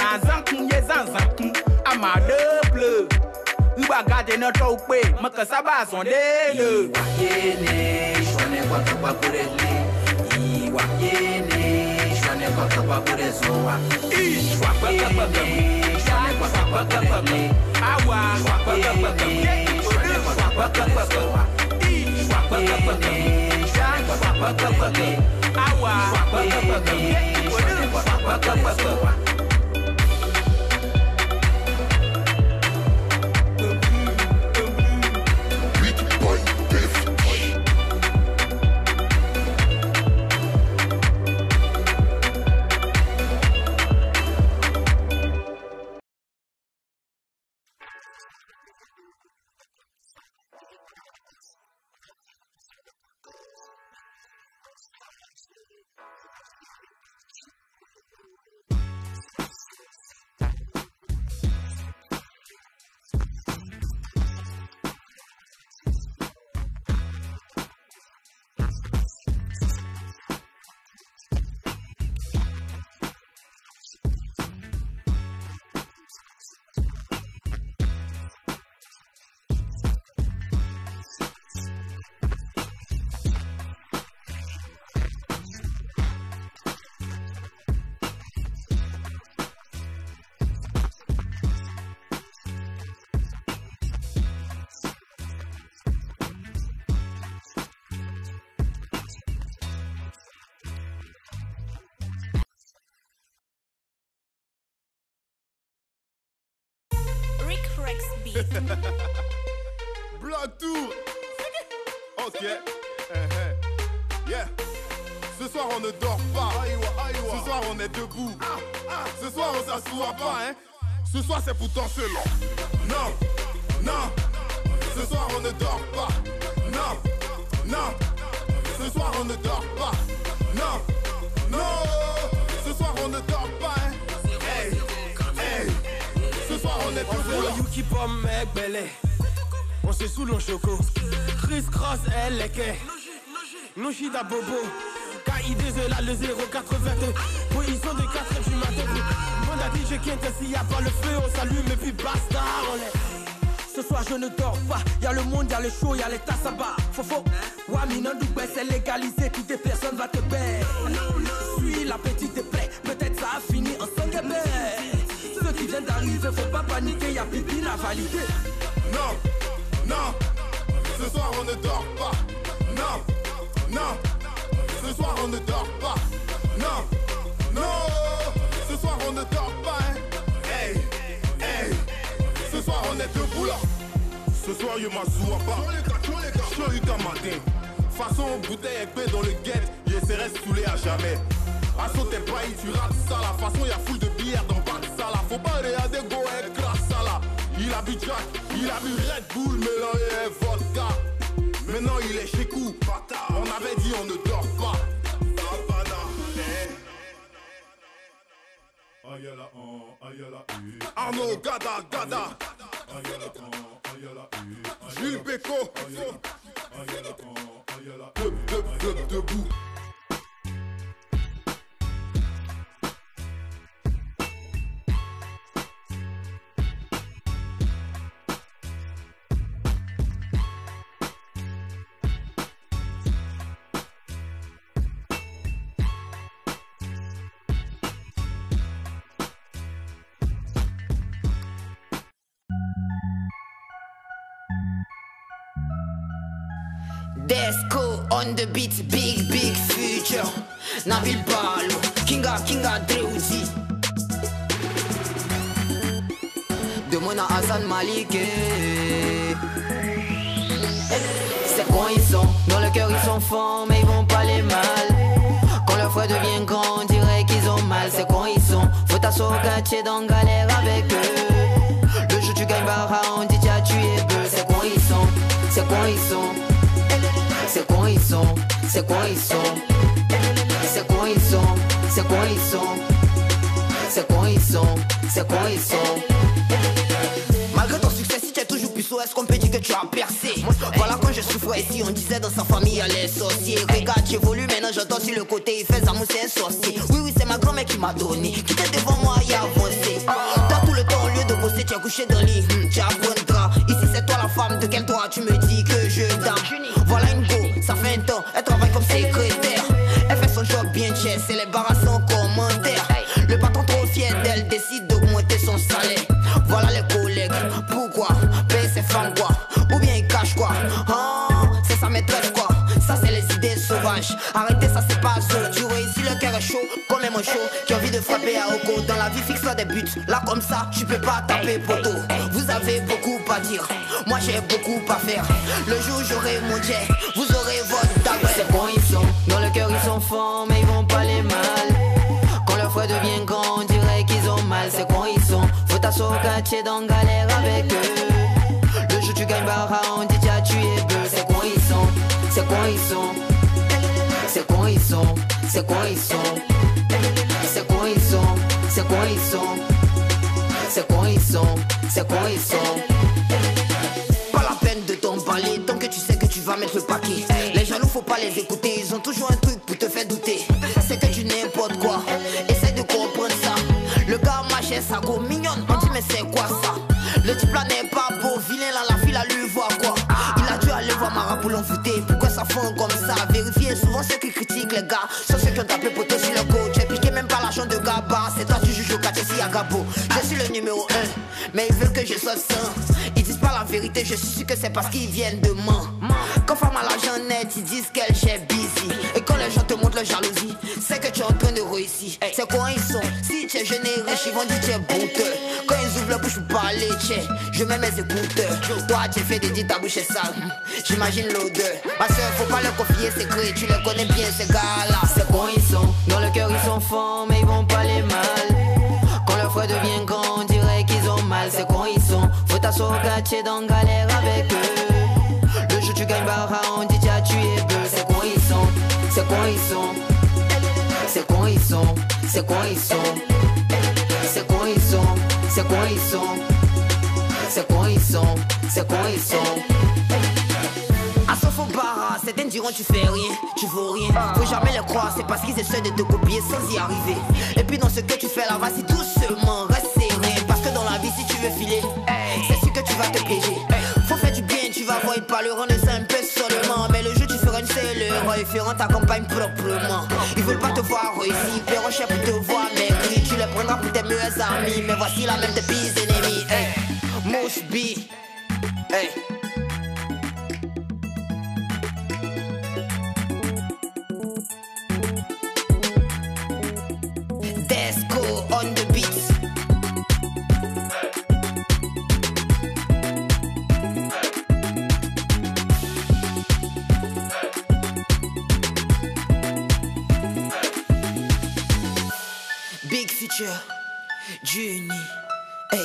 à ma double. Il va garder notre au pays, mais que ça va son délai. Yéné, chouané quoi que quoi pour les Iwa yéné, chouané quoi que quoi pour les Zoa. Iwa yéné, chouané quoi que quoi pour les Awa. Iwa yéné, chouané quoi que quoi pour les Zoa. Iwa yéné, chouané quoi que quoi pour les Awa. Iwa yéné, chouané quoi que quoi pour les Zoa.
Block Tour. Ok. Yeah. Ce soir on ne dort pas. Ce soir on est debout. Ce soir on s'assoit pas, hein. Ce soir c'est pour danser là. Non. Ce soir on ne dort pas. Non. Ce soir on ne dort pas. Non. Ce soir on ne dort pas, hein. Hey. Ce soir on est debout là.
You keep on mec belé. On se sous l'on choco. Chris Cross elle est que. Nous chida bobo. KID là le 082. Position de 4 du matin. Bon a dit je quitte s'il y a pas le feu on s'allume et puis basta on est. Ce soir je ne dors pas. Y'a le monde, y'a le show, y'a les tassabas. Fofo. Waminan Dougbé c'est légalisé. Toutes les personnes va te baire. Suis la petite de près. Peut-être ça a fini en sang de mer. Ceux qui viennent d'arriver, faut pas paniquer, y'a pipi à valider.
Non. Ce soir on ne dort pas. Non. Ce soir on ne dort pas. Non. Ce soir on ne dort pas, hein. Hey. Ce soir on est debout là. Ce soir je m'assois pas. Je suis matin. Façon bouteille épée dans le guet. Je serai saoulé à jamais. À sauter pas, tu rates ça la façon y'a full de bière dans pas de ça là. Faut pas regarder go et crasse ça là. Il a bu Jack, il a bu Red Bull mélangé et vodka. Maintenant il est chez Kou. On avait dit on ne dort pas. Arnaud Gada. Jules Beko. Debout.
Desco on the beat, big future. Nabil Palo, Kinga Dreuzi. De Mona Hassan Malik. C'est quoi ils sont, dans le cœur ils sont forts, mais ils vont pas les mal. Quand leur foi devient grand, on dirait qu'ils ont mal. C'est quoi ils sont, faut t'asseoir au quartier dans galère avec eux. Le jour tu gagnes barra, on dit tiens tu es bœuf. C'est quoi ils sont, c'est quoi ils sont. C'est quoi ils sont, c'est quoi ils sont. C'est quoi ils sont, c'est quoi ils sont. C'est quoi ils sont, c'est quoi ils sont. Malgré ton succès, si tu es toujours puceau, est-ce qu'on peut dire que tu as percé? Voilà quand je souffrais ici, on disait dans sa famille elle est sorcier. Regarde, j'évolue maintenant, j'entends sur le côté, il fait Zamou, c'est un sorcier. Oui, c'est ma grand-mère qui m'a donné, qui était devant moi et avancé. T'as tout le temps, au lieu de bosser, tu as couché dans le lit, tu apprendras. Ici c'est toi la femme, de quel droit tu me dis que je dame? Voilà une go, ça fait un temps, elle travaille comme secrétaire. Elle fait son job bien cher, c'est les barras sans commentaire. Le patron trop fier d'elle décide d'augmenter son salaire. Voilà les collègues, pourquoi payer ses femmes quoi? Ou bien ils cachent quoi? Oh, c'est sa maîtresse quoi? Ça c'est les idées sauvages. Arrêtez ça c'est pas ça. Tu réussis le cœur est chaud, comme un manchot qui a envie de frapper à Oko. Dans la vie fixe-toi des buts, là comme ça tu peux pas taper poteau. Vous avez beaucoup à dire, moi j'ai beaucoup à faire. Le jour où j'aurai mon jet, vous aurez votre dague. C'est bon ils sont, dans le cœur ils sont forts, mais ils vont pas les mal. Quand leur foi devient grand, on dirait qu'ils ont mal. C'est quoi ils sont, faut t'asseoir au quartier dans galère avec eux. Le jour tu gagnes barra, on dit tiens tu es bœuf. C'est quoi ils sont, c'est quoi ils sont. C'est quoi ils sont, c'est quoi ils sont. C'est quoi ils sont, c'est quoi ils sont. C'est quoi ils sont, c'est quoi ils sont. Pas la peine de t'en parler tant que tu sais que tu vas mettre le paquet. Les jaloux faut pas les écouter, ils ont toujours un truc pour te faire douter. C'est que tu n'importe quoi, essaie de comprendre ça. Le gars mâchait sa go mignonne, on dit mais c'est quoi ça? Le type là n'est pas beau, vilain là la fille a lui voir quoi. Il a dû aller voir Mara pour l'enfouter. Pourquoi ça fond comme ça? Vérifiez souvent ceux qui critiquent les gars, sont ceux qui ont tapé poteau sur le coach. J'ai piqué même pas l'argent de Gaba, c'est toi tu juges au quartier si à Gabo. Je suis le numéro 1, mais ils veulent que je sois sain. Ils disent pas la vérité, je suis sûr que c'est parce qu'ils viennent de moi. Quand femme a l'argent net, ils disent qu'elle gère busy. Et quand les gens te montrent leur jalousie, c'est que tu es en train de réussir. C'est quoi ils sont, si tu es jeune et riche, ils vont dire tu es bouteux. Quand ils ouvrent la bouche pour parler, je mets mes écouteurs. Toi tu fais des dits, ta bouche est sale, j'imagine l'odeur. Ma soeur, faut pas leur confier secret, tu les connais bien ces gars-là. C'est quoi ils sont, dans le cœur ils sont forts, mais ils vont pas les mal. Quand leur foi devient grand, on dirait qu'ils ont mal. C'est quoi ils sont, faut t'asseoir au quartier dans galère avec eux. Le jour tu gagnes barra, on dit tiens tu es bœuf. C'est quoi ils sont, c'est quoi ils sont. C'est quoi ils sont, c'est quoi ils sont. C'est quoi ils sont, c'est quoi ils sont. C'est quoi ils sont, c'est quoi ils sont. À sauf au barra, certains diront tu fais rien, tu vaux rien. Faut jamais les croire, c'est parce qu'ils essaient de te copier sans y arriver. Et puis dans ce que tu fais là, vas-y doucement, reste serré. Parce que dans la vie si tu veux filer, c'est sûr que tu vas te piéger. Faut faire du bien, tu vas voir, ils parleront de ça un peu seulement. Mais le jeu tu feras une seule erreur, ils feront ta campagne proprement. Ils veulent pas te voir réussir, ils paieront cher pour te voir maigrir. Tu les prendras pour tes meilleurs amis, mais voici la même de pires ennemis. Mouche B, hey. Desco on the beat. Big future, Juni, hey.